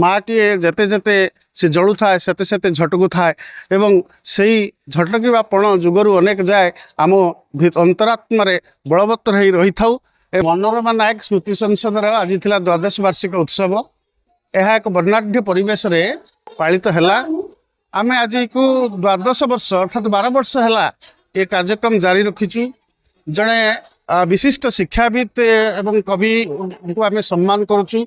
ମାଟିଏ ଯେତେ ଯେତେ ସେ ଜଳୁଥାଏ ସେତେ ସେତେ ଝଟକୁ ଥାଏ ଏବଂ ସେଇ ଝଟକିବା ପଣ ଯୁଗରୁ ଅନେକ ଯାଏ ଆମ ଅନ୍ତରାତ୍ମାରେ ବଳବତ୍ତର ହୋଇ ରହିଥାଉ। ମନୋରମା ନାୟକ ସ୍ମୃତି ସଂସଦର ଆଜି ଥିଲା ଦ୍ୱାଦଶ ବାର୍ଷିକ ଉତ୍ସବ। ଏହା ଏକ ବର୍ଣ୍ଣାঢ୍ୟ ପରିବେଶରେ ପାଳିତ ହେଲା। ଆମେ ଆଜିକୁ ଦ୍ୱାଦଶ ବର୍ଷ ଅର୍ଥାତ୍ 12 ବର୍ଷ ହେଲା ଏ କାର୍ଯ୍ୟକ୍ରମ ଜାରି ରଖିଛୁ। ଜଣେ विशिष्ट शिक्षाविद एवं कवि को आम सम्मान करुचु।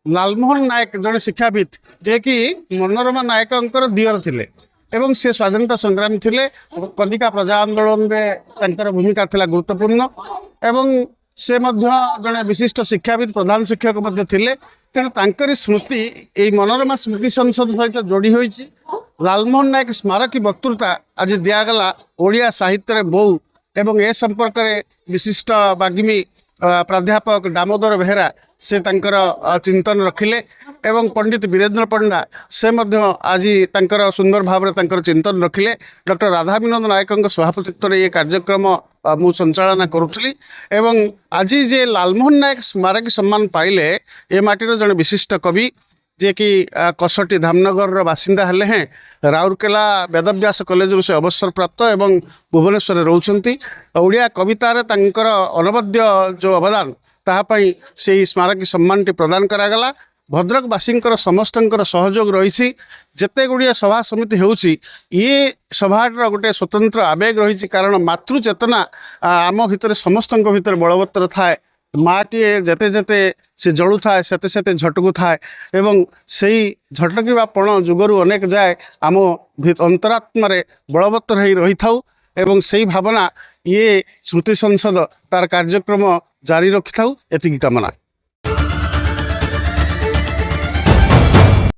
लालमोहन नायक जड़े शिक्षाविद जे कि मनोरमा नायक दियर थिले एवं से स्वाधीनता संग्रामी थिले। कलिका प्रजा आंदोलन में भूमिका थिला गुरुत्वपूर्ण एवं से जड़े विशिष्ट शिक्षाविद प्रधान शिक्षक थिले। तेणु तांकरी स्मृति ये मनोरमा स्मृति संसद सहित जोड़ी होईची। लालमोहन नायक स्मारकी वक्तृता आज दिगला ओडिया साहित्य बहु एवं ए संपर्क में विशिष्ट बाग्मी प्राध्यापक दामोदर बेहेरा से तांकर चिंतन रखिले एवं पंडित वीरेंद्र पंडा से आज तांकर सुंदर भाव में चिंतन रखिले। डॉक्टर राधा विनोद नायक सभापतित्व ये कार्यक्रम मु संचालना करुली एवं आज जे लालमोहन नायक स्मारकी सम्मान पाइले ये माटीर जड़े विशिष्ट कवि जे कि कसटी धामनगर बासिंदा हेले हैं। राउरकेला वेदव्यास कॉलेज से अवसर प्राप्त एवं भुवनेश्वर रोचंती। ओडिया कवितार तांकर अनवद्य जो अवदान ताहापाई से स्मारकी सम्मानटी प्रदान करागला। भद्रकवासींकर समस्तंकर सहयोग रही। जेते गुड़िया सभा समिति होउची ये सभार गोटे स्वतंत्र आवेग रही। कारण मातृचेतना आम भितर समस्तंक भितर बलवत्तर थाए। माटीए जेते जेते से जलु थाए सेते सेते झटकु थाए एवं सेई झटकिबा पण जुगरु अनेक जाए आम अंतरात्मारे बलवत्तर होई रही थाउ एवं सेई भावना ये स्मृति संसद तार कार्यक्रम जारी रखि थाउ एतिकी कामना।